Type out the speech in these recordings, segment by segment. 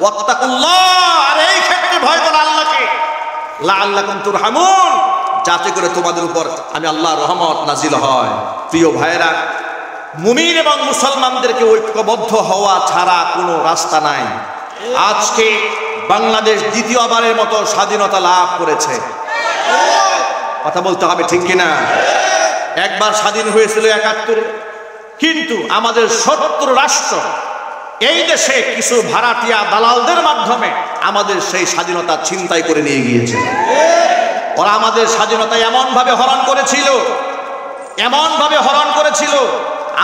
ওয়াত্তাকুল্লাহ, আর এই ক্ষেত্রে ভয় করো আল্লাহকে, লাআল্লাকুম তুরহামুন, যাতে করে তোমাদের উপর আমি আল্লাহর রহমত নাজিল হয়। প্রিয় ভাইরা, মুমিন এবং মুসলমানদেরকে ঐক্যবদ্ধ হওয়া ছাড়া কোনো রাস্তা নাই। আজকে বাংলাদেশ দ্বিতীয়বারের মতো স্বাধীনতা লাভ করেছে, কথা বলতে হবে ঠিক কিনা? একবার স্বাধীন হয়েছিল ৭১, কিন্তু আমাদের ৭০ রাষ্ট্র এই দেশে কিছু ভাড়াটিয়া দালালদের মাধ্যমে আমাদের সেই স্বাধীনতা ছিনতাই করে নিয়ে গিয়েছে। ওরা আমাদের স্বাধীনতা এমন ভাবে হরণ করেছিল,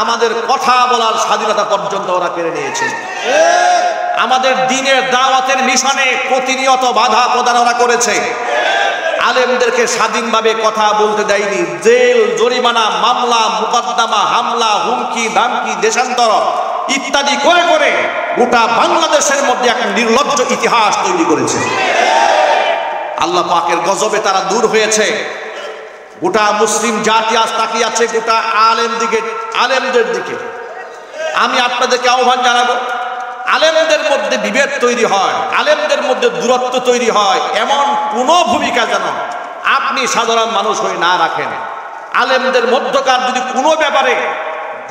আমাদের কথা বলার স্বাধীনতা পর্যন্ত ওরা কেড়ে নিয়েছে। আমাদের দ্বীনের দাওয়াতের মিশনে প্রতিনিয়ত বাধা প্রদান ওরা করেছে। আলেমদেরকে স্বাধীনভাবে কথা বলতে দেয়নি। জেল, জরিমানা, মামলা, মুকদ্দমা, হামলা, হুমকি ধামকি, দেশান্তর ইত্যাদি করে করে গোটা বাংলাদেশের মধ্যে এক নির্লজ্জ ইতিহাস তৈরি করেছে। আল্লাহ পাকের গজবে তারা দূর হয়েছে। গোটা মুসলিম জাতি আজ তাকিয়ে আছে গোটা আলেমদের দিকে। আমি আপনাদেরকে আহ্বান জানাবো, আলেমদের মধ্যে বিভেদ তৈরি হয়, আলেমদের মধ্যে দূরত্ব তৈরি হয়, এমন কোনো ভূমিকা যেন আপনি সাধারণ মানুষ হয়ে না রাখেন। আলেমদের মধ্যকার যদি কোনো ব্যাপারে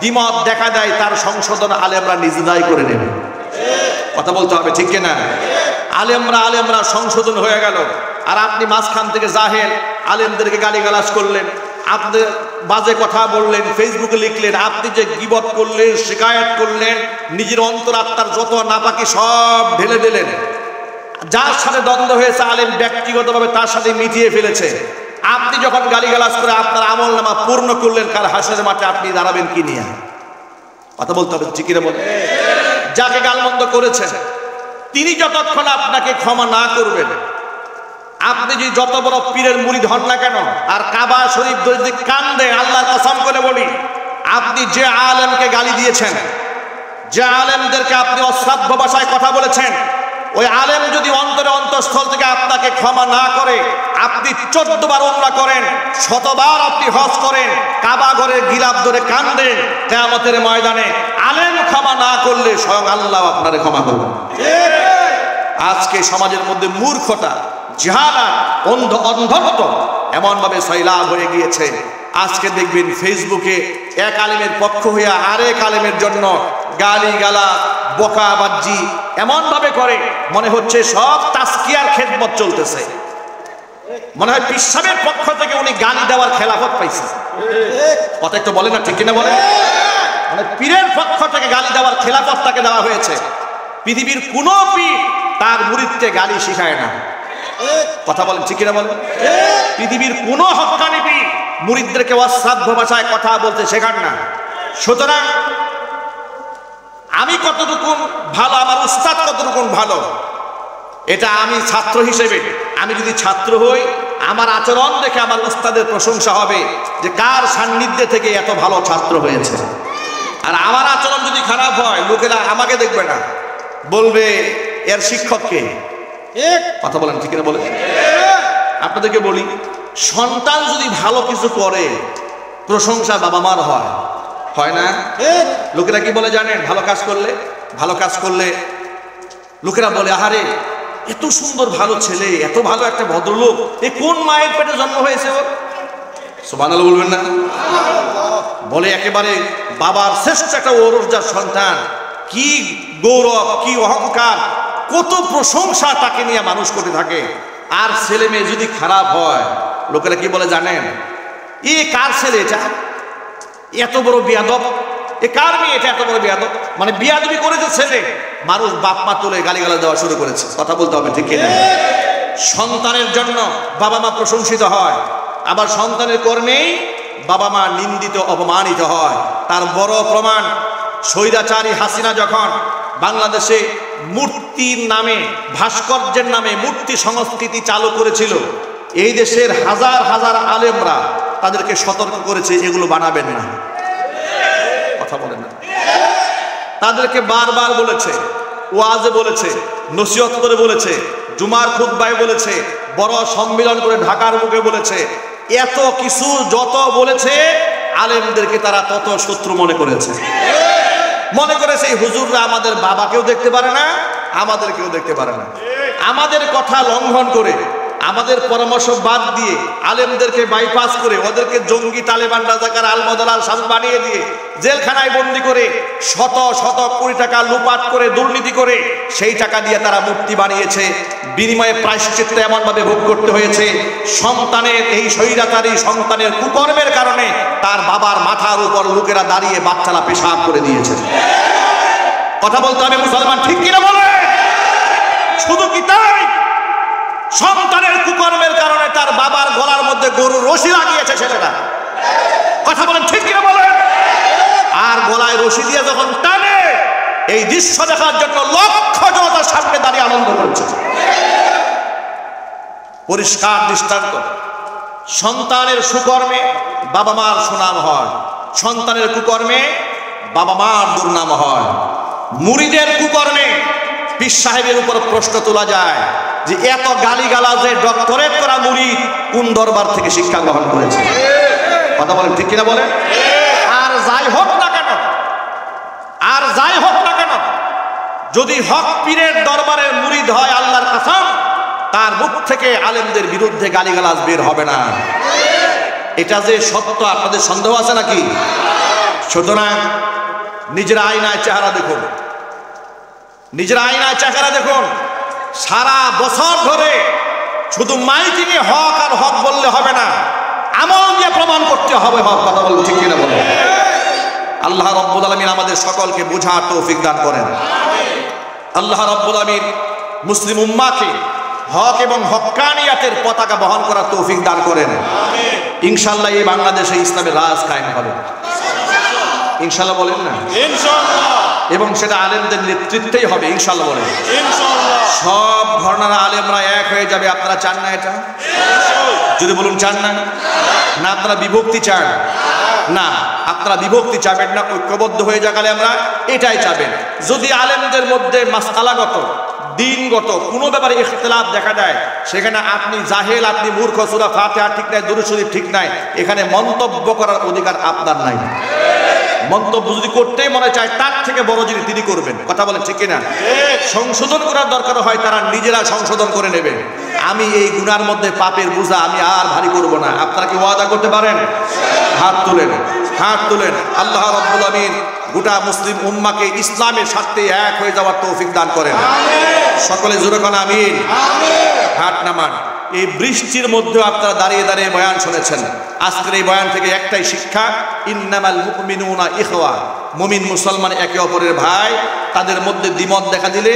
দ্বিমত দেখা দেয়, তার সংশোধন আলেমরা নিজেরাই করে নেবে। কথা বলতে হবে ঠিক কিনা? আলেমরা সংশোধন হয়ে গেল, আর আপনি মাঝখান থেকে জাহেল আলেমদেরকে গালিগালাজ করলেন, আপনি বাজে কথা বললেন, ফেসবুকে লিখলেন, আপনি যে গীবত করলেন, শিকায়ত করলেন, নিজের অন্তরাত্মার যত নাপাকি সব ঢেলে দিলেন। যার সাথে দ্বন্দ্ব হয়েছে আলেম ব্যক্তিগতভাবে তার সাথে মিটিয়ে ফেলেছে। আপনি যখন গালিগালাজ করে আপনার আমল নামা পূর্ণ করলেন, কার হাসরের মাঠে আপনি দাঁড়াবেন কি নিয়ে? কথা বলতে হবে ঠিক কিনা বলেন? যাকে গালমন্দ করেছেন তিনি যতক্ষণ আপনাকে ক্ষমা না করবেন, আপনি যদি যত বড় পীরের মুরিদ হন না কেন, আর কাবা শরীফ যদি কান্দে, আল্লাহর কসম করে বলি, আপনি যে আলেমকে গালি দিয়েছেন, যে আলেমদেরকে আপনি অশ্রাব্য ভাষায় কথা বলেছেন, ওই আলেম যদি অন্তরে অন্তঃস্থল থেকে আপনাকে ক্ষমা না করে, আপনি 14 বার উমরা করেন, 100 বার আপনি হজ করেন, কাবা ঘরের গিলাফ ধরে কান্দেন, কিয়ামতের ময়দানে আলেম ক্ষমা না করলে স্বয়ং আল্লাহ আপনারে ক্ষমা করবেন। আজকে সমাজের মধ্যে মূর্খতা, জাহালাত, অন্ধত্ব এমন ভাবে সয়লাব হয়ে গিয়েছে। আজকে দেখবেন ফেসবুকে এক আলেমের পক্ষ হইয়া আরেক আলেমের জন্য গালিগালা, বকাবাজি এমন ভাবে করে, মনে হচ্ছে সব তাসকিয়ার খেদমত চলতেছে। মনে হয় পিসাবের পক্ষ থেকে উনি গালি দেওয়ার খেলাফত পাইছে। কথা একটু বলে না ঠিক কিনা বলে? মানে পীরের পক্ষ থেকে গালি দেওয়ার খেলাফত তাকে দেওয়া হয়েছে। পৃথিবীর কোন পীর তার মুরিদকে গালি শিখায় না। কথা বলেন ঠিক কিনা বলেন? পৃথিবীর কোন হক্কানি পীর মুরিদদেরকে অশ্রাব্য ভাষায় কথা বলতে শেখান না। সুতরাং আমি কতটুকু ভালো, আমার উস্তাদ কতটুকু ভালো, এটা আমি ছাত্র হিসেবে, আমি যদি ছাত্র হই, আমার আচরণ দেখে আমার উস্তাদের প্রশংসা হবে যে কার সান্নিধ্যে থেকে এত ভালো ছাত্র হয়েছে। আর আমার আচরণ যদি খারাপ হয়, লোকেরা আমাকে দেখবে না, বলবে এর শিক্ষককে। কথা বলেন ঠিক না বলেন? আপনাদেরকে বলি, সন্তান যদি ভালো কিছু করে, প্রশংসা বাবা মার হয় না? লোকেরা কি বলে জানেন? ভালো কাজ করলে লোকেরা বলে, আহারে এত সুন্দর ভালো ছেলে, এত ভালো একটা ভদ্রলোক, এ কোন মায়ের পেটে জন্ম হয়েছে ওর? সুবহানাল্লাহ বলবেন না? বলে একেবারে বাবার শ্রেষ্ঠ একটা ওরসজার সন্তান, কি গৌরব, কি অহংকার, কত প্রশংসা তাকে নিয়ে মানুষ করতে থাকে। আর ছেলে মেয়ে যদি খারাপ হয়, লোকেরা কি বলে জানেন? এ কার ছেলে এটা, এত বড় বিয়াদব, এ কার মেয়ে এটা এত বড় বিয়াদব। মানে বিয়াদবি করেছে ছেলে, মানুষ বাপ মা তুলে গালিগালাজ দেওয়া শুরু করেছে। কথা বলতে হবে ঠিক কিনা? সন্তানের জন্য বাবা মা প্রশংসিত হয়, আবার সন্তানের কর্মেই বাবা মা নিন্দিত, অপমানিত হয়। তার বড় প্রমাণ, স্বৈরাচারী হাসিনা যখন বাংলাদেশে মূর্তির নামে, ভাস্কর্যের নামে মূর্তি সংস্কৃতি চালু করেছিল, এই দেশের হাজার হাজার আলেমরা তাদেরকে সতর্ক করেছে, এগুলো বানাবেন না। কথা বলেন না? তাদেরকে বারবার বলেছে, ওয়াজে বলেছে, নসিহত করে বলেছে, জুমার খুতবায় বলেছে, বড় সম্মেলন করে ঢাকার মুখে বলেছে, এত কিছু যত বলেছে, আলেমদেরকে তারা তত শত্রু মনে করেছে। মনে করে সেই হুজুররা আমাদের বাবাকেও দেখতে পারে না, আমাদেরকেও দেখতে পারে না। আমাদের কথা লঙ্ঘন করে, আমাদের পরামর্শ বাদ দিয়ে, আলেমদেরকে বাইপাস করে, ওদেরকে জঙ্গি, তালেবান, রাজাকার, আলমদালাল সাধু বানিয়ে দিয়ে জেলখানায় বন্দি করে শত শত কোটি টাকা লুপাট করে, দুর্নীতি করে সেই টাকা দিয়ে তারা মূর্তি বানিয়েছে। বিনিময়ে প্রায়শ্চিত্ত এমনভাবে ভোগ করতে হয়েছে, সন্তানের এই স্বৈরাচারী সন্তানের কুকর্মের কারণে তার বাবার মাথার উপর লোকেরা দাঁড়িয়ে বাচ্চারা পেশাব করে দিয়েছে। কথা বলতে হবে মুসলমান, ঠিক কিনা বলে? শুধু কি তাই? সন্তানের কুকর্মের কারণে তার বাবার গলার মধ্যে গরুর রশি লাগিয়েছে ছেলেরা। কথা বলেন, ঠিক কিনা বলেন? আর গলায় রশি দিয়ে যখন টানে, এই দৃশ্য দেখার জন্য লক্ষ জনতার সামনে দাঁড়িয়ে আনন্দ করছে। পরিষ্কার দৃষ্টান্ত, সন্তানের সুকর্মে বাবা মার সুনাম হয়, সন্তানের কুকর্মে বাবা মার দুর্নাম হয়। মুরিদের কুকর্মে পীর সাহেবের উপর প্রশ্ন তোলা যায় যে এত গালিগালাজে ডক্টরেট করা মুরিদ কোন দরবার থেকে শিক্ষা গ্রহণ করেছে? কথা বলেন, ঠিক কিনা বলেন? আর যাই হোক না কেন, আর যাই হোক না কেন, যদি হক পীরের দরবারের মুরিদ হয়, আল্লাহর কসম, তার মুখ থেকে আলেমদের বিরুদ্ধে গালিগালাজ বের হবে না। এটা যে সত্য, আপনাদের সন্দেহ আছে নাকি? সুতরাং নিজের আয়নায় চেহারা দেখুন, নিজের আয়নায় চেহারা দেখুন। সারা বছর ধরে শুধু মাইকিংয়ে হক আর হক বললে হবে না, আমল দিয়ে প্রমাণ করতে হবে হক। কথা বলুন, ঠিক কিনা বলুন? আল্লাহ রাব্বুল আলামিন আমাদের সকলকে বোঝার তৌফিক দান করেন। আল্লাহ রাব্বুল আলামিন মুসলিম উম্মাহকে হক এবং হক্কানিয়াতের পতাকা বহন করার তৌফিক দান করেন। ইনশাআল্লাহ এই বাংলাদেশে ইসলামের রাজ কায়েম হবে, ইনশাআল্লাহ বলেন না? ইনশাআল্লাহ। এবং সেটা আলেমদের নেতৃত্বেই হবে, ইনশাআল্লাহ বলেন। ইনশাআল্লাহ। সব ঘরানার আলেমরা এক হয়ে যাবে। আপনারা চান না এটা? যদি বলুন চান না? না আপনারা বিভক্তি চান? না, আপনারা বিভক্তি চাবেন না, ঐক্যবদ্ধ হয়ে যাকালে আমরা এটাই চাবেন। যদি আলেমদের মধ্যে মাসআলাগত, দিনগত কোনো ব্যাপারে ইখতিলাফ দেখা যায়, সেখানে আপনি জাহেল, আপনি মূর্খ, সূরা ফাতিহা ঠিক নাই, দুরূদ শরীফ ঠিক নাই, এখানে মন্তব্য করার অধিকার আপনার নাই। মন্তব্য যদি করতেই মনে চায়, তার থেকে বড় যিনি তিনি করবেন। কথা বলেন, ঠিক কিনা? সংশোধন করার দরকার হয়, তারা নিজেরা সংশোধন করে নেবে। আমি এই গুনার মধ্যে পাপের বোঝা আমি আর ভারী করব না। আপনারা কি ওয়াদা করতে পারেন? হাত তুলেন, হাত তুলেন। আল্লাহ রাব্বুল আমিন গোটা মুসলিম উম্মাহকে ইসলামের স্বার্থে এক হয়ে যাওয়ার তৌফিক দান করেন। সকলে জোরে কোন আমিন। হাত নামান। এই বৃষ্টির মধ্যে আপনারা দাঁড়িয়ে দাঁড়িয়ে বয়ান শুনেছেন। আজকের এই বয়ান থেকে একটাই শিক্ষা, ইন্নামাল মুমিনুনা ইখওয়া, মুমিন মুসলমান একে অপরের ভাই। তাদের মধ্যে দ্বিমত দেখা দিলে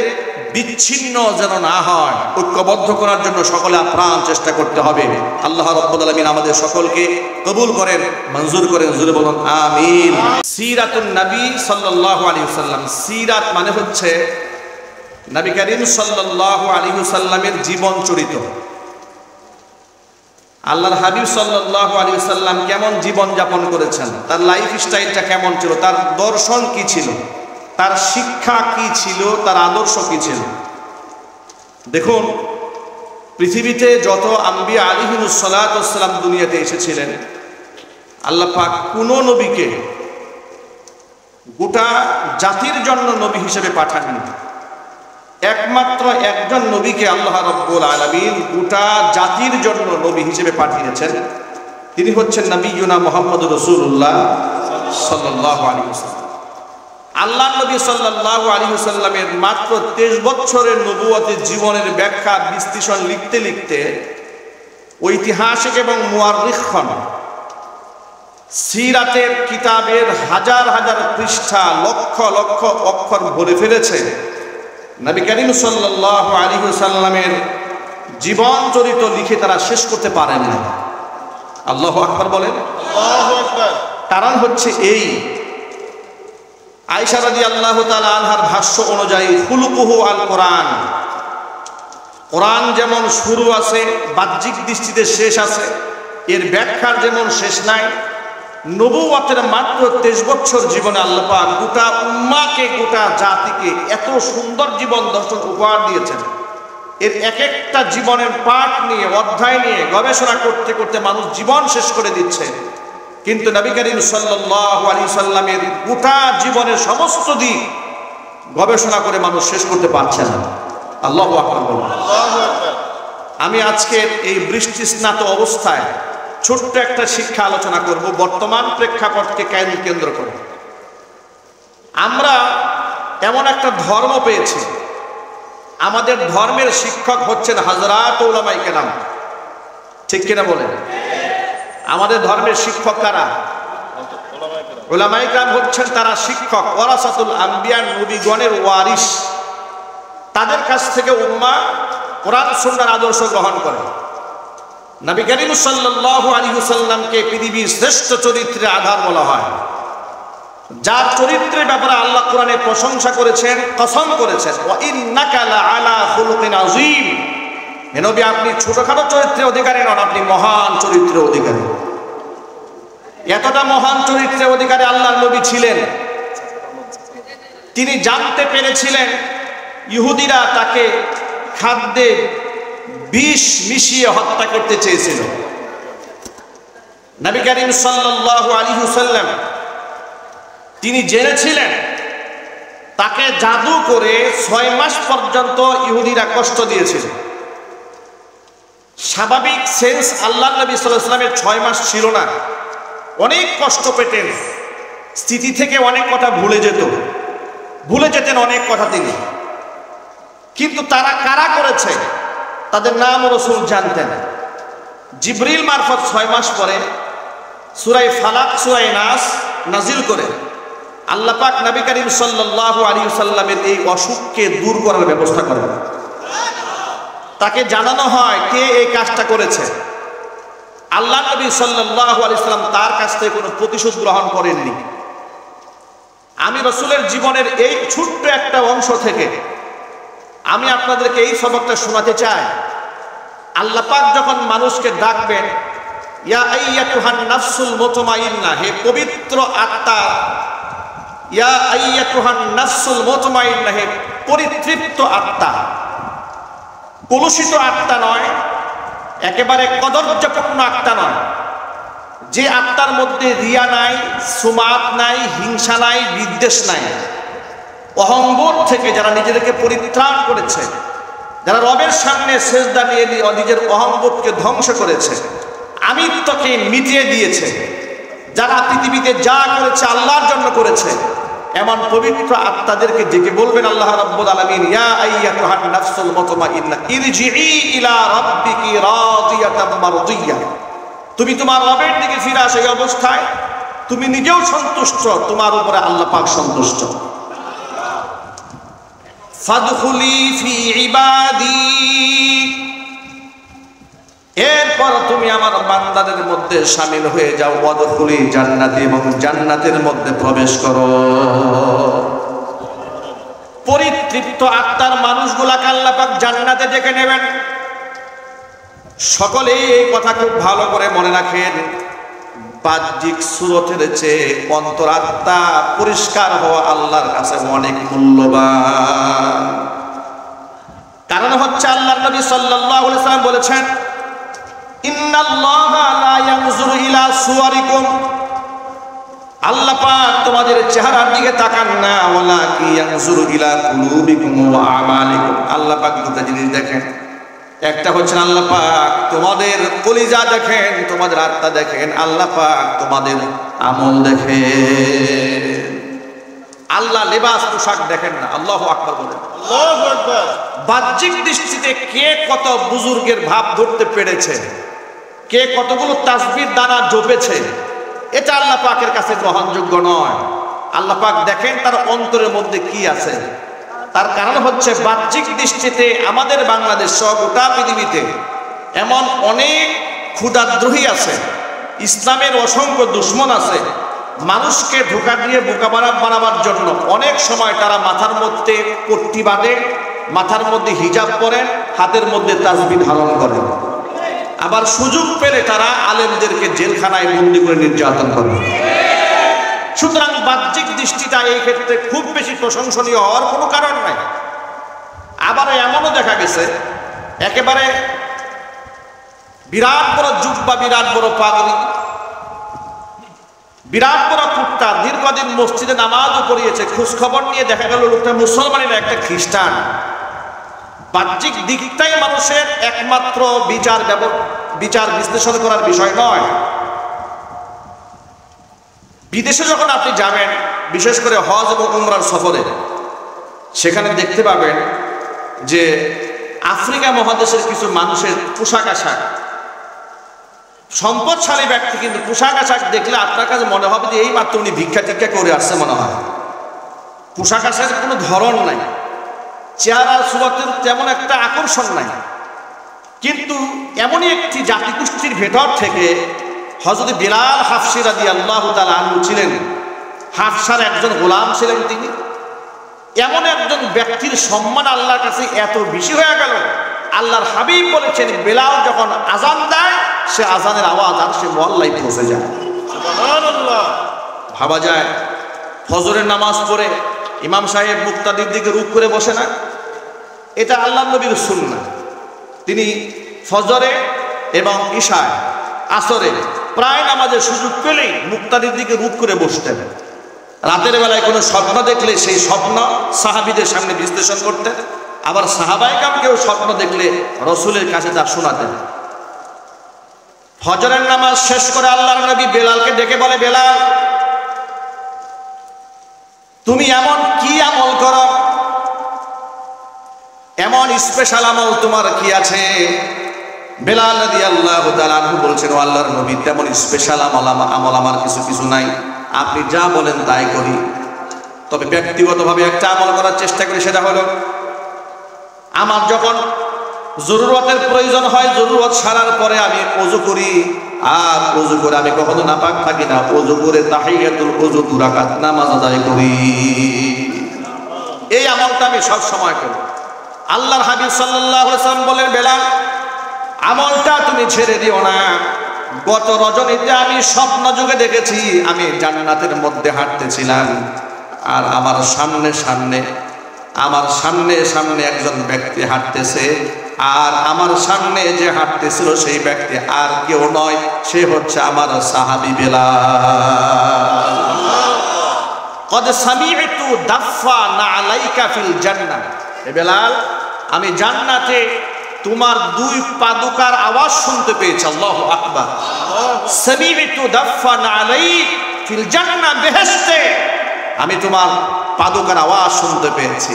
বিচ্ছিন্ন যেন না হয়, ঐক্যবদ্ধ করার জন্য সকলে আপ্রাণ চেষ্টা করতে হবে। আল্লাহ রাব্বুল আলামিন আমাদের সকলকে কবুল করেন, মঞ্জুর করেন। জোরে বলুন আমিন। সিরাতুন নবী সাল্লাল্লাহু আলাইহি ওয়াসাল্লাম। সিরাত মানে হচ্ছে নবী করিম সাল্লাল্লাহু আলাইহি ওয়াসাল্লামের জীবন চরিত্র। আল্লাহর হাবিব সাল্লাল্লাহু আলাইহি ওয়াসাল্লাম কেমন জীবন যাপন করেছেন, তার লাইফ স্টাইলটা কেমন ছিল, তার দর্শন কি ছিল, তার শিক্ষা কি ছিল, তার আদর্শ কি ছিল। দেখুন, পৃথিবীতে যত আম্বিয়া আলাইহিমুস সালাতু ওয়াস সালাম দুনিয়াতে এসেছিলেন, আল্লাহ পাক কোন নবীকে গোটা জাতির জন্য নবী হিসেবে পাঠাননি। একমাত্র একজন নবীকে আল্লাহ রাব্বুল আলামিন গোটা জাতির জন্য নবী হিসেবে পাঠিয়েছেন। তিনি হচ্ছেন নবিয়ুনা মুহাম্মদুর রাসূলুল্লাহ সাল্লাল্লাহু আলাইহি ওয়াসাল্লাম। আল্লাহ নবী সাল্লাল্লাহু আলাইহি ওয়াসাল্লামের মাত্র 23 বছরের নবুয়তের জীবনের ব্যাখ্যা বিশ্লেষণ লিখতে লিখতে ঐতিহাসিক এবং মুআররিখগণ সিরাতের কিতাবের হাজার হাজার পৃষ্ঠা, লক্ষ লক্ষ অক্ষর ভরে ফেলেছে। নবী করিম সাল্লাল্লাহু আলাইহি ওয়াসাল্লামের জীবন চরিত্র লিখে তারা শেষ করতে পারেন না। আল্লাহু আকবার বলেন। আল্লাহু আকবার। কারণ হচ্ছে এই, আয়েশা রাদিয়াল্লাহু তাআলা আনহার ভাষ্য অনুযায়ী খুলুকুহু আল কোরআন, কোরআন যেমন শুরু আছে, বাহ্যিক দৃষ্টিতে শেষ আছে, এর ব্যাখ্যার যেমন শেষ নাই, নবুয়তের মাত্র 23 বছর জীবনে আল্লাহ পাক গোটা উম্মাহকে, গোটা জাতিকে এত সুন্দর জীবন দর্শন উপহার দিয়েছেন। এর এক একটা জীবনের পাঠ নিয়ে, অধ্যায় নিয়ে গবেষণা করতে করতে মানুষ জীবন শেষ করে দিচ্ছে। কিন্তু নবী করিম সাল্লাল্লাহু আলাইহি সাল্লামের গোটা জীবনের সমস্ত দিক গবেষণা করে মানুষ শেষ করতে পারছে না। আল্লাহু আকবার বলুন। আমি আজকের এই বৃষ্টি স্নাত অবস্থায় ছোট্ট একটা শিক্ষা আলোচনা করব বর্তমান প্রেক্ষাপটকে কেন্দ্র করে। আমরা এমন একটা ধর্ম পেয়েছি, আমাদের ধর্মের শিক্ষক হচ্ছেন হযরত উলামায়ে কেরাম, ঠিক কিনা বলেন? আমাদের ধর্মের শিক্ষক কারা? উলামায়ে কেরাম হচ্ছেন তারা শিক্ষক, ওয়ারাসাতুল আম্বিয়া, নবীগণের ওয়ারিস। তাদের কাছ থেকে উম্মাহ কোরআন সুন্নাহর আদর্শ গ্রহণ করে। নবী করিম সাল্লাল্লাহু আলাইহি ওয়াসাল্লামকে পৃথিবীর শ্রেষ্ঠ চরিত্রের আধার বলা হয়, যার চরিত্রের ব্যাপারে আল্লাহ কোরআনে প্রশংসা করেছেন, কসম করেছেন, ওয়া ইন্নাকা লাআলা খুলুকিন আযীম। হে নবী, আপনি ছোটখাটো চরিত্রের অধিকারী নন, আপনি মহান চরিত্রের অধিকারী। এতটা মহান চরিত্রের অধিকারী আল্লাহর নবী ছিলেন, তিনি জানতে পেরেছিলেন ইহুদিরা তাকে খাদ্যে বিষ মিশিয়ে হত্যা করতে চেয়েছিল। নবী করিম সাল্লাল্লাহু আলাইহি ওয়াসাল্লাম তিনি জেনেছিলেন তাকে জাদু করে 6 মাস পর্যন্ত ইহুদিরা কষ্ট দিয়েছিল। স্বাভাবিক সেন্স আল্লাহর নবী সাল্লাল্লাহু আলাইহি ওয়াসাল্লামের 6 মাস ছিল না, অনেক কষ্ট পেতেন, স্মৃতি থেকে অনেক কথা ভুলে যেতেন অনেক কথা তিনি। কিন্তু তারা কারা করেছে তাদের নাম রাসূল জানতেন। জিবরিল মারফত 6 মাস পরে সূরা ফালাক, সূরা নাস নাজিল করে আল্লাহ পাক নবী করিম সাল্লাল্লাহু আলাইহি ওয়াসাল্লামের এই অসুখকে দূর করার ব্যবস্থা করেন। তাকে জানানো হয় কে এই কাজটা করেছে। আল্লাহ নবী সাল্লাল্লাহু আলাইহি ওয়াসাল্লাম তার কাছ থেকে কোনো প্রতিশোধ গ্রহণ করেননি। আমি রাসূলের জীবনের এই ছোট্ট একটা অংশ থেকে আমি আপনাদেরকে এই সবকটা শোনাতে চাই। আল্লাহ পাক যখন মানুষকে ডাকবেন, ইয়া আইয়াতুহান নাফসুল মুতমাইন্না, হে পবিত্র আত্মা, ইয়া আইয়াতুহান নাফসুল মুতমাইন্না, হে পরিতৃপ্ত আত্মা, কলুষিত আত্মা নয়, একেবারে কদর্যপূর্ণ আত্মা নয়, যে আত্মার মধ্যে রিয়া নাই, সুমাত নাই, হিংসা নাই, বিদ্বেষ নাই, অহংবোধ থেকে যারা নিজেদেরকে পরিত্রাণ করেছে, যারা রবের সামনে সেজদা নিয়ে নিজের অহংবোধকে ধ্বংস করেছে, আমিত্বকে মিটিয়ে দিয়েছে, যারা পৃথিবীতে যা করেছে আল্লাহর জন্য করেছে, এমন পবিত্র আত্মাদেরকে ডেকে বলবেন আল্লাহ রাব্বুল আলামিন, ইয়া আইয়াতুহান নাফসুল মুতমাইন্না ইরজিই ইলা রাব্বিকি রাদিয়াতাম মারদিয়া, তুমি তোমার রবের দিকে ফিরে আসো এই অবস্থায় তুমি নিজেও সন্তুষ্ট, তোমার উপরে আল্লাহ পাক সন্তুষ্ট। ফাদখুলি ফি ইবাদি, এরপর তুমি আমার বান্দাদের মধ্যে শামিল হয়ে যাও। ওয়াদখুলি জান্নাতি, এবং জান্নাতের মধ্যে প্রবেশ করো। পরিতৃপ্ত আত্মার মানুষগুলাকে আল্লাহ পাক জান্নাতে ডেকে নেবেন। সকলেই এই কথা খুব ভালো করে মনে রাখেন, বাহ্যিক সুরতের চেয়ে অন্তরাত্মা পরিষ্কার হওয়া আল্লাহর কাছে অনেক মূল্যবান। কারণ হচ্ছে আল্লাহর নবী সাল্লাল্লাহু আলাইহি ওয়াসাল্লাম বলেছেন, ইন্নাল্লাহা লা ইয়ানজুরু ইলা সুওয়ারিকুম, আল্লাহ পাক তোমাদের চেহারার দিকে তাকান না, ওয়ালাকিন ইয়ানজুরু ইলা কুলুবিকুম ওয়া আমালিকুম, আল্লাহ পাক দুটো জিনিস দেখেন। একটা হচ্ছে আল্লাহ পাক তোমাদের কলিজা দেখেন, তোমাদের আত্মা দেখেন, আল্লাহ পাক তোমাদের আমল দেখেন। আল্লাহ লেবাস পোশাক দেখেন না। আল্লাহু আকবার বলেন। আল্লাহু আকবার। বাহ্যিক দৃষ্টিতে কে কত বুজুর্গের ভাব ধরতে পেরেছে, কে কতগুলো তাসবির দানা জপেছে, এটা আল্লাহ পাকের কাছে গ্রহণযোগ্য নয়। আল্লাহ পাক দেখেন তার অন্তরের মধ্যে কি আছে। তার কারণ হচ্ছে বাহ্যিক দৃষ্টিতে আমাদের বাংলাদেশ সহ গোটা পৃথিবীতে এমন অনেক ক্ষুধাদ্রোহী আছে, ইসলামের অসংখ্য দুশ্মন আছে। মানুষকে ধোঁকা দিয়ে বোকা বানাবার জন্য অনেক সময় তারা মাথার মধ্যে পট্টি বাঁধে, মাথার মধ্যে হিজাব পরেন, হাতের মধ্যে তাসবিহ ধারণ করেন। আবার সুযোগ পেলে তারা আলেমদেরকে জেলখানায় বন্দি করে নির্যাতন করে। সুতরাং বাহ্যিক দৃষ্টিটা এই ক্ষেত্রে খুব বেশি প্রশংসনীয় হওয়ার কোনো কারণ নাই। আবার এমনও দেখা গেছে একেবারে বিরাট বড় যুব্বা, বিরাট বড় পাগড়ি, বিরাট বড় কুত্তা, দীর্ঘদিন মসজিদে নামাজও পড়িয়েছে, খোঁজ খবর নিয়ে দেখা গেল লোকটা মুসলমানের একটা খ্রিস্টান। বাহ্যিক দিকটাই মানুষের একমাত্র বিচার বিশ্লেষণ করার বিষয় নয়। বিদেশে যখন আপনি যাবেন, বিশেষ করে হজ এবং উমরার সফরে, সেখানে দেখতে পাবেন যে আফ্রিকা মহাদেশের কিছু মানুষের পোশাক আশাক, সম্পদশালী ব্যক্তি কিন্তু পোশাক আশাক দেখলে আপনার কাছে মনে হবে যে এই মাত্র উনি ভিক্ষা টিক্ষা করে আসছে মনে হয়। পোশাক আশাকের কোনো ধরন নাই, চেহারা সুরতের তেমন একটা আকর্ষণ নাই, কিন্তু এমনই একটি জাতিগোষ্ঠীর ভেতর থেকে হযরত বিলাল হাফসি রাদিয়াল্লাহু তাআলা আনহু ছিলেন। হাফসার একজন গোলাম ছিলেন তিনি। এমন একজন ব্যক্তির সম্মান আল্লাহর কাছে এত বেশি হয়ে গেল, আল্লাহর হাবিব বলেছেন বেলাল যখন আজান দেয় সে আজানের আওয়াজ আর সে মহল্লায় পৌঁছে যায়। সুবহানাল্লাহ। ভাবা যায় ফজরের নামাজ পড়ে ইমাম সাহেব মুক্তাদির দিকে রুখ করে বসে না, এটা আল্লাহর নবীর সুন্নাহ। তিনি ফজরে এবং ইশায় আসরে প্রায় নামাজের সুযোগ পেলেই মুক্তাদির দিকে রুখ করে বসতেন। রাতের বেলায় কোনো স্বপ্ন দেখলে সেই স্বপ্ন সাহাবীদের সামনে বিশ্লেষণ করতেন, আবার সাহাবায়ে কেরামকেও স্বপ্ন দেখলে রাসূলের কাছে তা শোনাতেন। ফজরের নামাজ শেষ করে আল্লাহর নবী বেলালকে ডেকে বলে, বেলাল তুমি এমন কি আমল করো, এমন স্পেশাল আমল তোমার কি আছে? বেলাল রাদিয়াল্লাহু তাআলা আনহু বলছেন, ও আল্লাহর নবী তেমন স্পেশাল আমল আমার কিছু নাই, আপনি যা বলেন তাই করি। তবে ব্যক্তিগতভাবে একটা আমল করার চেষ্টা করি, সেটা হলো আমার যখন জরুরতের প্রয়োজন হয়, জরুরত সারার পরে আমি ওযু করি, আর ওযু করে আমি কখনো নাপাক থাকি না, ওযু করে তাহিয়াতুল ওযু 2 রাকাত নামাজ আদায় করি। এই আমলটা আমি সব সময় করি। আল্লাহর হাবিব সাল্লাল্লাহু আলাইহি ওয়াসাল্লাম বলেন, বেলাল আমলটা তুমি ছেড়ে দিও না। গত রজনীতে আমি স্বপ্ন যুগে দেখেছি আমি জান্নাতের মধ্যে হাঁটতেছিলাম, আর আমার সামনে একজন ব্যক্তি হাঁটতেছে, আর আমার সামনে যে হাঁটতেছিল সেই ব্যক্তি আর কেউ নয়, সে হচ্ছে আমার সাহাবী বেলাল। কদ সামি'তু দাফা নালাইকা ফিল জান্নাহ, হে বেলাল আমি জান্নাতে তোমার 2 পাদুকার আওয়াজ শুনতে পেয়েছি। আল্লাহু আকবার। সামি'তু দাফা নালাইক ফিল জান্নাহ, বেহেশতে আমি তোমার পাদুকার আওয়াজ শুনতে পেয়েছি।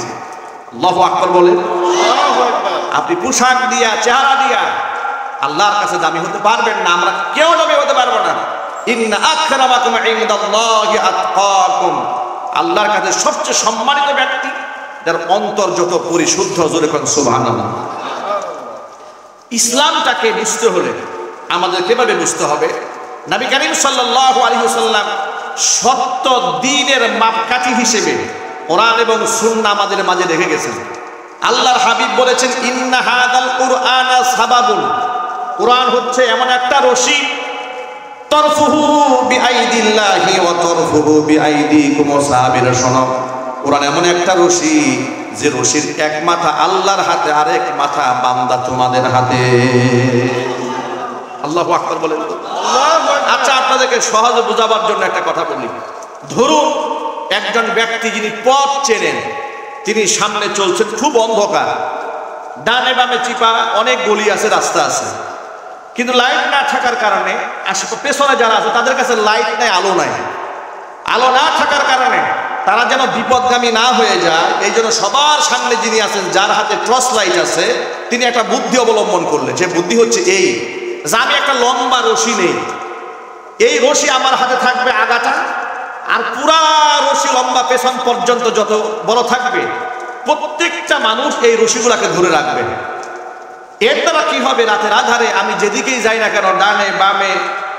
আল্লাহু আকবার বলেন। আপনি পোশাক দিয়া, চেহারা দিয়া আল্লাহর কাছে দামি হতে পারবেন না, আমরা কেউ দামি হতে পারবো না। ইন্না আকরামাকুম ইনদাল্লাহি আতকাকুম, আল্লাহর কাছে সবচেয়ে সম্মানিত ব্যক্তি যার অন্তর যত পরিশুদ্ধ। জোরে কোন সুবহানাল্লাহ। ইসলামটাকে বুঝতে হলে আমাদের কিভাবে বুঝতে হবে? নবী করিম সাল্লাল্লাহু আলাইহি ওয়াসাল্লাম সত্য দ্বীনের মাপকাঠি হিসেবে কোরআন এবং সুন্নাহ আমাদের মাঝে রেখে গেছেন। আল্লাহর হাবিব বলেছেন, ইন্না হাদাল কুরআনা সাবাবুন, কোরআন হচ্ছে এমন একটা রশি, তরফুহু বিআইদিল্লাহি ওয়া তরফুহু বিআইদিকুম। সাহাবীরা শোনো, কোরআন এমন একটা রশি যে রশির এক মাথা আল্লাহর হাতে, আরেক মাথা বান্দা তোমাদের হাতে। আল্লাহু আকবার বলেন। আচ্ছা, আপনাদেরকে সহজে বোঝাবার জন্য একটা কথা বলি। ধরুন একজন ব্যক্তি যিনি পথ চেনেন, তিনি সামনে চলছেন, খুব অন্ধকার, ডানে বামে চিপা অনেক গলি আছে, রাস্তা আছে, কিন্তু লাইট না থাকার কারণে পেছনে যারা আছে তাদের কাছে লাইট নাই, আলো নাই। আলো না থাকার কারণে তারা যেন বিপদগামী না হয়ে যায়, এই জন্য সবার সামনে যিনি আছেন, যার হাতে টর্চ লাইট আছে, তিনি একটা বুদ্ধি অবলম্বন করলেন। যে বুদ্ধি হচ্ছে এই যে আমি একটা লম্বা রশি নেই, এই রশি আমার হাতে থাকবে আগাটা, আর পুরা রশি লম্বা পেছন পর্যন্ত যত বড় থাকবে, প্রত্যেকটা মানুষ এই রশিগুলাকে ধরে রাখবে। এর দ্বারা কি হবে, রাতের আধারে আমি যেদিকেই যাই না কেন, ডানে বামে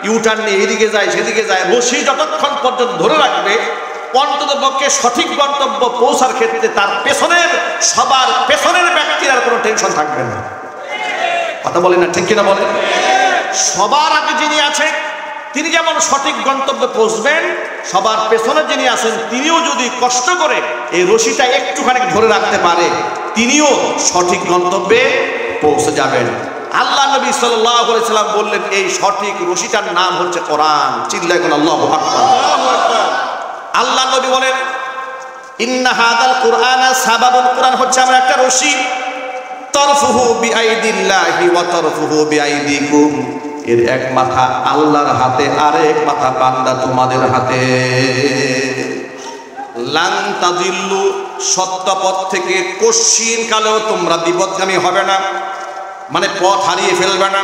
ইউটার্ন নিয়ে এদিকে যাই সেদিকে যাই, রশি যতক্ষণ পর্যন্ত ধরে রাখবে, অন্তত পক্ষে সঠিক গন্তব্য পৌঁছার ক্ষেত্রে তার সবার পেছনের ব্যক্তির আর কোনো টেনশন থাকবে না। কথা বলেন না, ঠিক কিনা বলেন? সবার আগে যিনি আছেন তিনি যেমন সঠিক গন্তব্যে পৌঁছবেন, সবার পেছনে যিনি আছেন তিনিও যদি কষ্ট করে এই রশিটা একটুখানি ধরে রাখতে পারে, তিনিও সঠিক গন্তব্যে পৌঁছে যাবেন। আল্লাহ নবী সাল্লাল্লাহু আলাইহি সাল্লাম বললেন এই সঠিক রশিটার নাম হচ্ছে কোরআন। চিল্লায় কোন আল্লাহু আকবার। আল্লাহ নবী বলেন ইন্না হাদাল কুরআনা সাবাবুল, কোরআন হচ্ছে আমার একটা রশি, তরফুহু বিআইদিল্লাহি ওয়া তরফুহু বিআইদিকুম, এর এক মাথা আল্লাহর হাতে আর এক মাথা বান্দা তোমাদের হাতে। লান তাদিল্লু, সত্য পথ থেকে কশ্চিন কালেও তোমরা বিপদগামী হবে না, মানে পথ হারিয়ে ফেলবে না।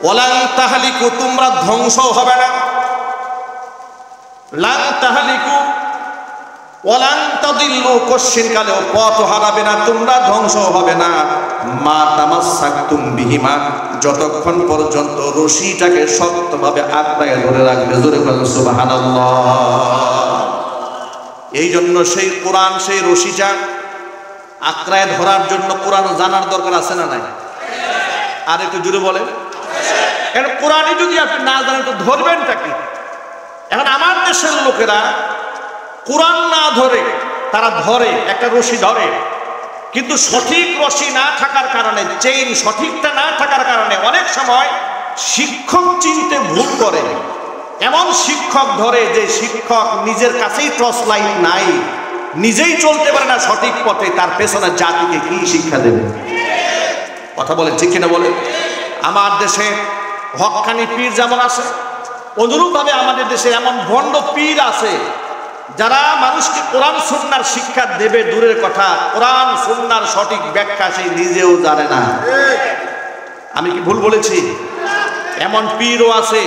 ওয়ালান তাহলিকু, তোমরা ধ্বংস হবে না। লান তাহলিকু ওয়ালান তাদিল্লু, কশ্চিন কালেও পথ হারাবে না, তোমরা ধ্বংস হবে না। মা তামাসসাকতুম বিহিমা, যতক্ষণ পর্যন্ত রশিটাকে শক্তভাবে আঁকড়ায় ধরে রাখবে। জোরে বলেন সুবহানাল্লাহ। এই জন্য সেই কোরআন, সেই রশিটা আঁকড়ায় ধরার জন্য কোরআন জানার দরকার আছে না নাই? আর একটু জোরে বলেন। এখন কোরআনই যদি আপনি না জানেন তো ধরবেনটা কি? এখন আমার দেশের লোকেরা কোরআন না ধরে, তারা ধরে একটা রশি ধরে, কিন্তু সঠিক রশি না থাকার কারণে, চেইন সঠিকটা না থাকার কারণে অনেক সময় শিক্ষক চিনতে ভুল করে। এমন শিক্ষক ধরে যে শিক্ষক নিজের কাছেই টর্চ লাইট নাই, নিজেই চলতে পারে না সঠিক পথে, তার পেছনে জাতিকে কি শিক্ষা দেবে? কথা বলে ঠিক কিনা বলে? আমার দেশে হক্কানি পীর যেমন আছে, অনুরূপভাবে আমাদের দেশে এমন ভণ্ড পীর আছে যারা মানুষকে কোরআন সুন্নাহর শিক্ষা দেবে দূরের কথা, কোরআন সুন্নাহর সঠিক ব্যাখ্যা সেই নিজেও জানে না। আমি কি ভুল বলেছি? এমন পীরও আছে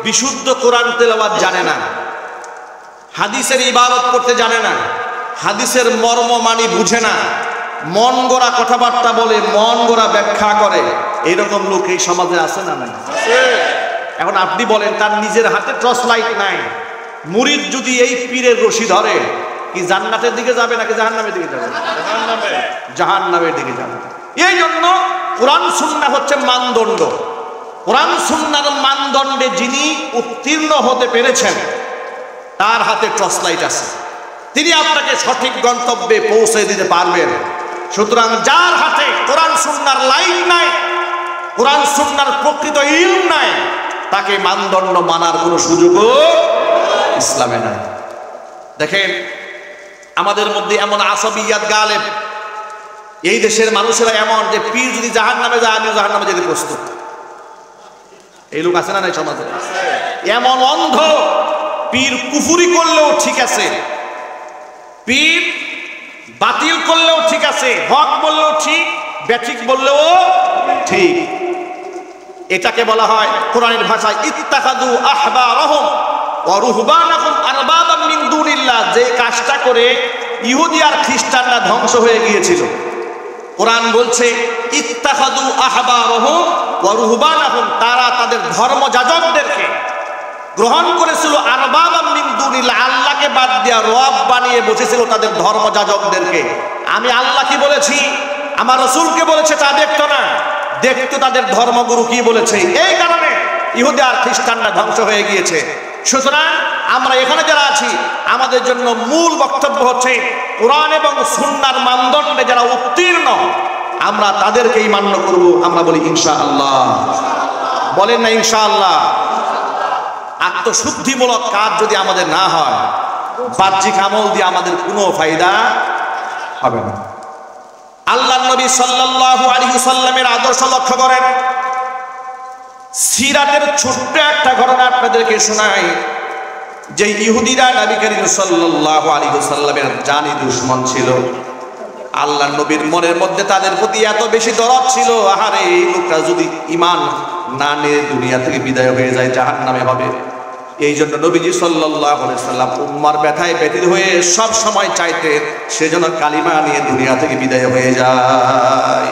বিশুদ্ধ কোরআন তেলাওয়াত জানে না, হাদিসের ইবাদত করতে জানে না, হাদিসের মর্ম মানি বুঝে না, মন গড়া কথাবার্তা বলে, মন গড়া ব্যাখ্যা করে। এইরকম লোক এই সমাজে আছে না নাই? এখন আপনি বলেন, তার নিজের হাতে টর্চ লাইট নাই, মুরিদ যদি এই পীরের রশি ধরে, কি জান্নাতের দিকে যাবে নাকি জাহান্নামের দিকে যাবে? জাহান্নামের দিকে যাবে। এই জন্য কোরআন সুন্নাহ হচ্ছে মানদণ্ড। কোরআন সুন্নাহর মানদণ্ডে যিনি উত্তীর্ণ হতে পেরেছেন তার হাতে টর্চ লাইট আছে, তিনি আপনাকে সঠিক গন্তব্যে পৌঁছে দিতে পারবেন। সুতরাং যার হাতে কোরআন সুন্নাহর লাইট নাই, কোরআন সুন্নাহর প্রকৃত ইলম নাই, তাকে মানদণ্ড মানার কোনো সুযোগও ইসলামে নাই। দেখেন আমাদের মধ্যে এমন আসাবিয়াত গালেব, এই দেশের মানুষেরা এমন যে পীর যদি জাহান্নামে যায় আমিও জাহান্নামে যেতে প্রস্তুত। এই লোক আছে না নাই সমাজে? এমন অন্ধ, পীর কুফুরি করলেও ঠিক আছে, পীর বাতিল করলেও ঠিক আছে, হক বললেও ঠিক, ব্যাঠিক বললেও ঠিক। এটাকে বলা হয় কোরআনের ভাষায় ইত্তাখাযু আহবারহুম ওয়া রুহবানাহুম আরবাবাম মিন দুনিল্লাহ। যে কাজটা করে ইহুদি আর খ্রিস্টানরা ধ্বংস হয়ে গিয়েছিল, কোরআন বলছে ইত্তাখাযু আহবারহুম ওয়া রুহবানাহুম, তারা তাদের ধর্মযাজকদেরকে গ্রহণ করেছিল আরবাবাম মিন দুনিল্লাহ, আল্লাহকে বাদ দিয়া রব বানিয়ে বসেছিল তাদের ধর্মযাজকদেরকে। আমি আল্লাহ কি বলেছি, আমার রাসূলকে বলেছে তা দেখতো না, দেখতো তাদের ধর্মগুরু কি বলেছে। এই কারণে ইহুদি আর খ্রিস্টানরা ধ্বংস হয়ে গিয়েছে। সুতরাং আমরা এখানে যারা আছি, আমাদের জন্য মূল বক্তব্য হচ্ছে কোরআন এবং সুন্নাহর মানদণ্ডে যারা উত্তীর্ণ, আমরা তাদেরকেই মান্য করব। আমরা বলি ইনশাআল্লাহ। বলেন না ইনশাআল্লাহ? আত্মশুদ্ধিমূলক কাজ যদি আমাদের না হয়, বাহ্যিক আমল দিয়ে আমাদের কোনো ফায়দা হবে না। আল্লাহর নবী সাল্লাল্লাহু আলাইহি ওয়াসাল্লামের আদর্শ লক্ষ্য করেন। সিরাতের ছোট্ট একটা ঘটনা আপনাদেরকে শোনাই, যে ইহুদিরা নবী করিম সাল্লাল্লাহু আলাইহি ওয়াসাল্লামের জানি দুশমন ছিল। আল্লাহর নবীর মনের মধ্যে তাদের প্রতি এত বেশি দরদ ছিল, আহারে এই লোকটা যদি ঈমান না নিয়ে দুনিয়া থেকে বিদায় হয়ে যায় জাহান্নামে হবে। এই জন্য নবীজি সাল্লাল্লাহু আলাইহি ওয়াসাল্লাম উম্মার ব্যথায় ব্যথিত হয়ে সব সময় চাইতেন সে যেন কালিমা নিয়ে দুনিয়া থেকে বিদায় হয়ে যায়।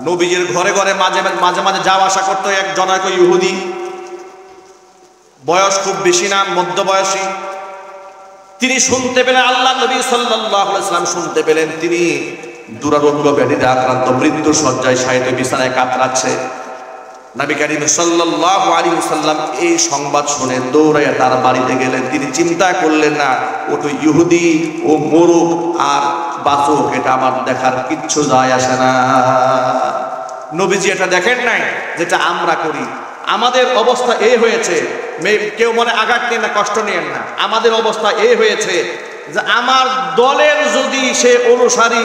নবীজির ঘরে ঘরে মাঝে মাঝে যাওয়া আসা করতো এক জনৈক ইহুদি, বয়স খুব বেশি না, মধ্যবয়সী। তিনি শুনতে পেলেন, আল্লাহ নবী সাল্লাল্লাহু আলাইহি ওয়াসাল্লাম শুনতে পেলেন তিনি দুরারোগ্য ব্যাধিতে আক্রান্ত, মৃত্যু শয্যায় শায়িত, বিছানায় কাতরাচ্ছে। নবী করিম সাল্লাল্লাহু আলাইহি ওয়াসাল্লাম এই সংবাদ শুনে দৌড়াইয়া তার বাড়িতে গেলেন। তিনি চিন্তা করলেন না, ও তো ইহুদি, ও মরুক আর বাঁচুক এটা আমার দেখার কিচ্ছু যায় আসে না। নবীজি এটা দেখেন নাই যেটা আমরা করি। আমাদের অবস্থা এই হয়েছে, কেউ মনে আঘাত নিয়ে না, কষ্ট নিয়েন না, আমাদের অবস্থা এই হয়েছে যে আমার দলের যদি সে অনুসারী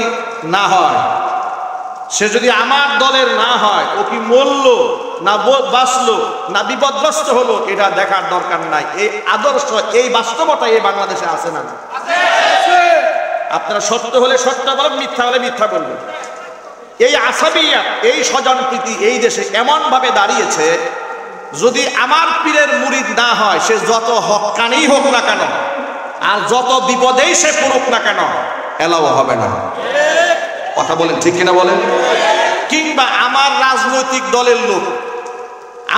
না হয়, সে যদি আমার দলের না হয়, ও কি মরল না বাঁচলো না বিপদগ্রস্ত হলো, এটা দেখার দরকার নাই। এই আদর্শ, এই বাস্তবতা এই বাংলাদেশে আছে না? আপনারা সত্য হলে সত্য বলবেন, মিথ্যা হলে মিথ্যা বলবেন। এই আসাবিয়া, এই স্বজনপ্রীতি এই দেশে এমন ভাবে দাঁড়িয়েছে, যদি আমার পীরের মুরিদ না হয়, সে যত হক্কানি হোক না কেন আর যত বিপদেই সে পড়ুক না কেন, এলাও হবে না। কথা বলেন, ঠিক কিনা বলেন? কিংবা আমার রাজনৈতিক দলের লোক,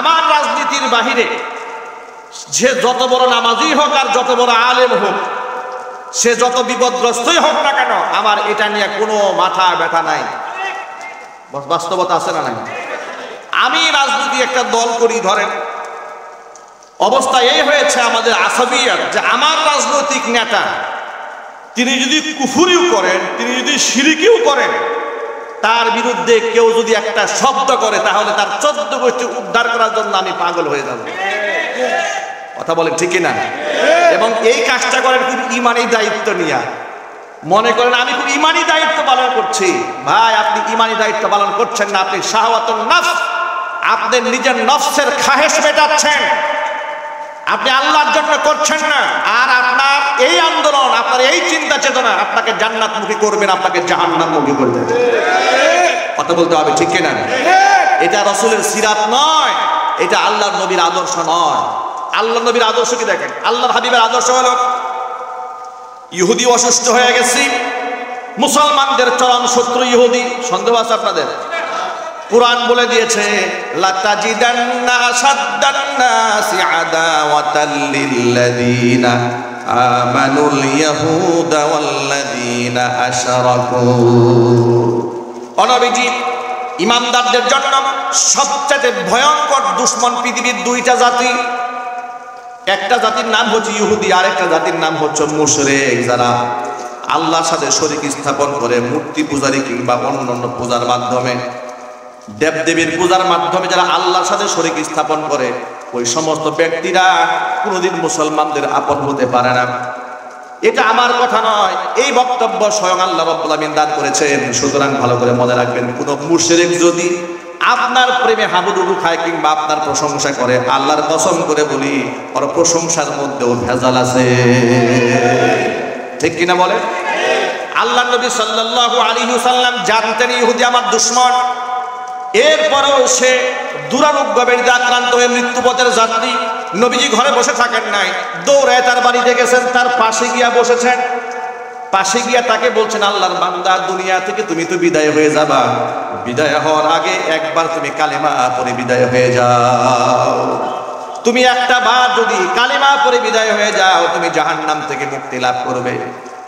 আমার রাজনীতির বাহিরে সে যত বড় নামাজি হোক আর যত বড় আলেম হোক, সে যত বিপদগ্রস্তই হোক না কেন, আমার এটা নিয়ে কোনো মাথা ব্যথা নাই। বাস্তবতা আছে না নাই? আমি রাজনীতি একটা দল করি, ধরেন অবস্থা এই হয়েছে আমাদের আসাবিয়ার, যে আমার রাজনৈতিক নেতা তিনি যদি কুফরিও করেন, তিনি যদি শিরকিও করেন, তার বিরুদ্ধে কেউ যদি একটা শব্দ করে, তাহলে তার 14 গোষ্ঠী উদ্ধার করার জন্য আমি পাগল হয়ে যাব। কথা বলেন, ঠিক কিনা? এবং এই কাজটা করেন খুব ইমানি দায়িত্ব নিয়ে। মনে করেন আমি খুব ইমানি দায়িত্ব পালন করছি। ভাই, আপনি ইমানি দায়িত্ব পালন করছেন না, আপনি শাহওয়াতুন নফস, আপনি নিজের নফসের খাহেশ মেটাচ্ছেন, আপনি আল্লাহর জন্য করছেন না। আর আপনার এই আন্দোলন, আপনার এই চিন্তা চেতনা আপনাকে জান্নাতমুখী করবে না, আপনাকে জাহান্নামমুখী করবে। কথা বলতে হবে, ঠিক কিনা? এটা রাসূলের সিরাত নয়, এটা আল্লাহর নবীর আদর্শ নয়। আল্লাহর নবীর আদর্শ কি দেখেন? আল্লাহর হাবিবের আদর্শ হলো, ইহুদি অসুস্থ হয়ে গেছি, মুসলমানদের চরম শত্রু ইহুদি। সন্দেহ আছে আপনাদের? কুরআন বলে দিয়েছে, লাতাজিদান্না আসাদ্দান নাসি আদাওয়াতাল লিল্লাযিনা আমানুল ইয়াহুদা ওয়াল্লাযিনা আশরাকু। নবীজি, ইমানদারদের জন্য সবচেয়ে ভয়ঙ্কর দুশমন পৃথিবীর দুইটা জাতি। একটা জাতির নাম হচ্ছে ইহুদি, আর একটা জাতির নাম হচ্ছে মুশরিক, যারা আল্লাহর সাথে শরীক স্থাপন করে, মূর্তি পূজারি কিংবা অন্যান্য পূজার মাধ্যমে, দেবদেবীর পূজার মাধ্যমে যারা আল্লাহর সাথে শরীক স্থাপন করে, ওই সমস্ত ব্যক্তিরা কোনোদিন মুসলমানদের আপন হতে পারে না। এটা আমার কথা নয়, এই বক্তব্য স্বয়ং আল্লাহ রাব্বুল আমিন দান করেছেন। সুতরাং ভালো করে মনে রাখবেন, কোন মুশরিক যদি আপনার প্রেমে হাবুডুবু খায় কিংবা আপনার প্রশংসা করে, আল্লাহর কসম করে বলি, ওর প্রশংসার মধ্যেও ভেজাল আছে। ঠিক কিনা বলে? আল্লাহ নবী সাল্লাল্লাহু আলাইহি ওয়াসাল্লাম জানতেন ইহুদি আমার দুশমন, এরপরেও সে দুরারোগ্য ব্যাধিতে আক্রান্ত হয়ে মৃত্যুপথের যাত্রী। নবীজি ঘরে বসে থাকেন নাই, দৌড়ায় তার বাড়িতে গেছেন, তার পাশে গিয়া বসেছেন। পাশে গিয়া তাকে বলছেন, আল্লাহর বান্দা, দুনিয়া থেকে তুমি তো বিদায় হয়ে যাবা, বিদায় হওয়ার আগে একবার তুমি কালেমা পড়ে বিদায় হয়ে যাও। তুমি একটা বার যদি কালেমা পড়ে বিদায় হয়ে যাও, তুমি জাহান্নাম থেকে মুক্তি লাভ করবে।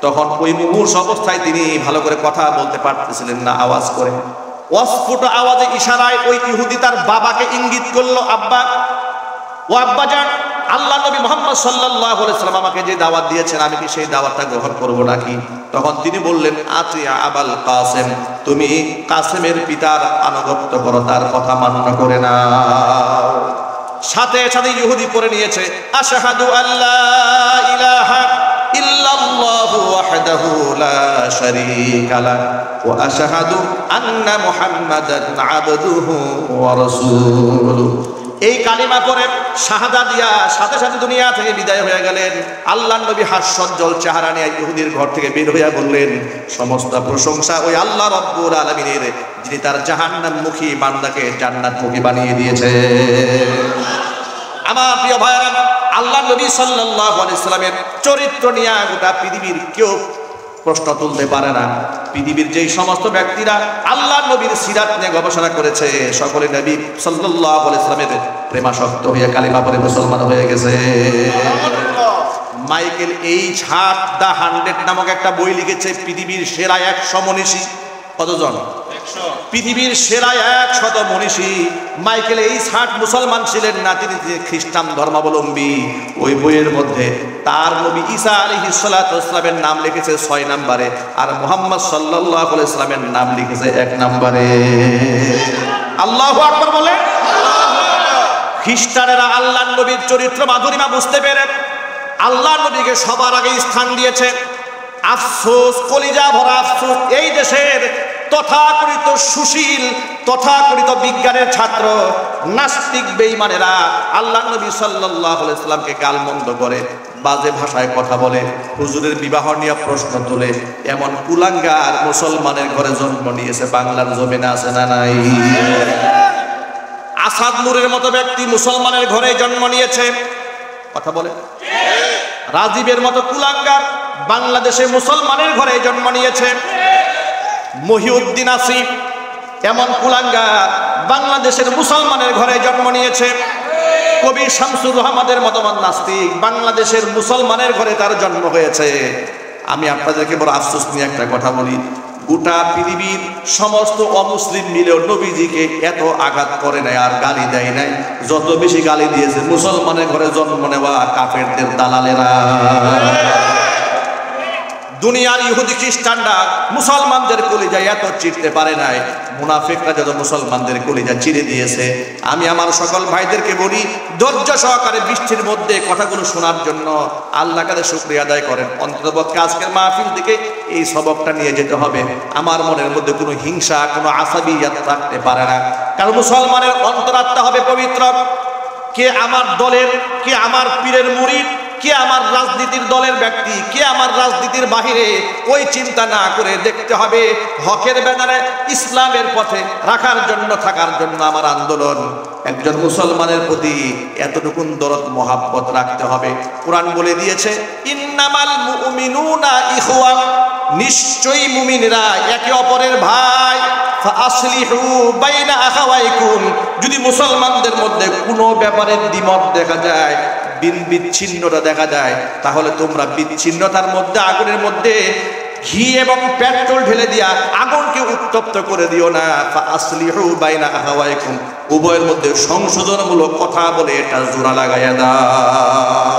তখন ওই মুমূর্ষ অবস্থায় তিনি ভালো করে কথা বলতে পারতেছিলেন না, আওয়াজ করে, অস্ফুট আওয়াজে ইশারায় ওই ইহুদি তার বাবাকে ইঙ্গিত করলো, আব্বা, ও আব্বা যান, আল্লাহ নবী মুহাম্মদ সাল্লাল্লাহু আলাইহি ওয়াসাল্লাম আমাকে যে দাওয়াত দিয়েছেন, আমি কি সেই দাওয়াতটা গ্রহণ করব নাকি? তখন তিনি বললেন, আতিয়া আবাল কাসেম, তুমি কাসেমের পিতার আনুগত্য করো, তার কথা মান্য করে নাও। সাথে সাথে ইহুদি পড়ে নিয়েছে, আশহাদু আল্লা ইলাহা ইল্লাল্লাহু ওয়াহদাহু লা শারীকা লাহু ওয়া আশহাদু আন্না মুহাম্মাদান আবদুহু ওয়া রাসূলুহু। এই কালিমা পড়ে শাহাদা দিয়া সাথে সাথে দুনিয়া থেকে বিদায় হয়ে গেলেন। আল্লাহর নবী হাস্যোজ্জ্বল চেহারা নিয়ে ইহুদির ঘর থেকে বের হইয়া বললেন, সমস্ত প্রশংসা ওই আল্লাহ রাব্বুল আলামিনের, যিনি তার জাহান্নামমুখী বান্দাকে জান্নাতমুখী বানিয়ে দিয়েছে। আমার প্রিয় ভাইরা, আল্লাহর নবী সাল্লাল্লাহু আলাইহি সাল্লামের চরিত্র নিয়ে গোটা পৃথিবীর কেউ প্রশ্ন তুলতে পারে না। পৃথিবীর যেই সমস্ত ব্যক্তিরা আল্লাহর নবীর সিরাত নিয়ে গবেষণা করেছে, সকলে নবী সাল্লাল্লাহু আলাইহি সাল্লামের প্রেমাসক্ত হয়ে কালিমা পড়ে মুসলমান হয়ে গেছে। মাইকেল এইচ হার্ট দ্য 100 নামক একটা বই লিখেছে, পৃথিবীর সেরা 100 মনীষী। কতজন? পৃথিবীর সেরা 100 মনীষী মাইকেল এইচ হার্ট মুসলমান ছিলেন না, তিনি খ্রিস্টান ধর্মাবলম্বী। ওই বইয়ের মধ্যে তার নবী ঈসা আলাইহিস সালাতু ওয়াস সালামের নাম লিখেছে 6 নম্বরে, আর মুহাম্মদ সাল্লাল্লাহু আলাইহি সাল্লামের নাম লিখেছে 1 নম্বরে। আল্লাহু আকবার বলে। খ্রিস্টানেরা আল্লাহর নবীর চরিত্র মাধুরিমা বুঝতে পেরে আল্লাহর নবীকে সবার আগে স্থান দিয়েছে। আফসোস, কলিজা ভরা আফসোস, এই দেশের তথাকথিত সুশীল, তথাকথিত বিজ্ঞানের ছাত্র নাস্তিক বেঈমানেরা আল্লাহর নবী সাল্লাল্লাহু আলাইহি সাল্লামকে গালমন্দ করে, বাজে ভাষায় কথা বলে, হুজুরের বিবাহ নিয়ে প্রশ্ন তোলে। এমন কুলাঙ্গার মুসলমানের ঘরে জন্ম নিয়েছে বাংলার জমিনে, আছে না নাই? আসাদ নূরের মতো ব্যক্তি মুসলমানের ঘরে জন্ম নিয়েছে, কথা বলে। রাজীবের মতো কুলাঙ্গার বাংলাদেশে মুসলমানের ঘরে জন্ম নিয়েছে। মহিউদ্দিন আসিফ এমন কুলাঙ্গার বাংলাদেশের মুসলমানের ঘরে জন্ম নিয়েছে। কবি শামসুর রহমানের মতো নাস্তিক বাংলাদেশের মুসলমানের ঘরে তার জন্ম হয়েছে। আমি আপনাদেরকে বড় আফসোস নিয়ে একটা কথা বলি, গোটা পৃথিবীর সমস্ত অমুসলিম মিলেও নবীজিকে এত আঘাত করে নাই আর গালি দেয় নাই যত বেশি গালি দিয়েছে মুসলমানের ঘরে জন্ম নেওয়া কাফেরদের দালালেরা। দুনিয়ার ইহুদি খ্রিস্টানরা মুসলমানদের কলিজা এত চিরতে পারে নাই, মুনাফিকরা যত মুসলমানদের কলিজা চিরে দিয়েছে। আমি আমার সকল ভাইদেরকে বলি, ধৈর্য সহকারে বৃষ্টির মধ্যে কথাগুলো শোনার জন্য আল্লাহর কাছে শুকরিয়া আদায় করেন। অন্ততপক্ষে আজকের মাহফিল থেকে এই সবকটা নিয়ে যেতে হবে। আমার মনের মধ্যে কোনো হিংসা, কোনো আসাবিয়াত থাকতে পারে না, কারণ মুসলমানের অন্তরাত্মা হবে পবিত্র। কে আমার দলের, কে আমার পীরের মুরিদ, কে আমার রাজনীতির দলের ব্যক্তি, কে আমার রাজনীতির বাহিরে, ওই চিন্তা না করে দেখতে হবে হকের ব্যানারে ইসলামের পথে রাখার জন্য, থাকার জন্য আমার আন্দোলন। একজন মুসলমানের প্রতি এতটুকু দরদ মহাব্বত রাখতে হবে। কোরআন বলে দিয়েছে, ইন্নামাল মুমিনুনা ইখওয়া, নিশ্চয়ই মুমিনরা একে অপরের ভাই। ফাআসলিহু বাইনা আখাওয়াইকুম, যদি মুসলমানদের মধ্যে কোনো ব্যাপারে দ্বিমত দেখা যায়, বিচ্ছিন্নতা দেখা যায়, তাহলে তোমরা বিচ্ছিন্নতার মধ্যে, আগুনের মধ্যে ঘি এবং পেট্রোল ঢেলে দিয়া আগুনকে উত্তপ্ত করে দিও না। ফাআসলিহু বাইনা আখাওয়াইকুম, উভয়ের মধ্যে সংশোধনমূলক কথা বলে এটা জোড়া লাগাইয়া দাও।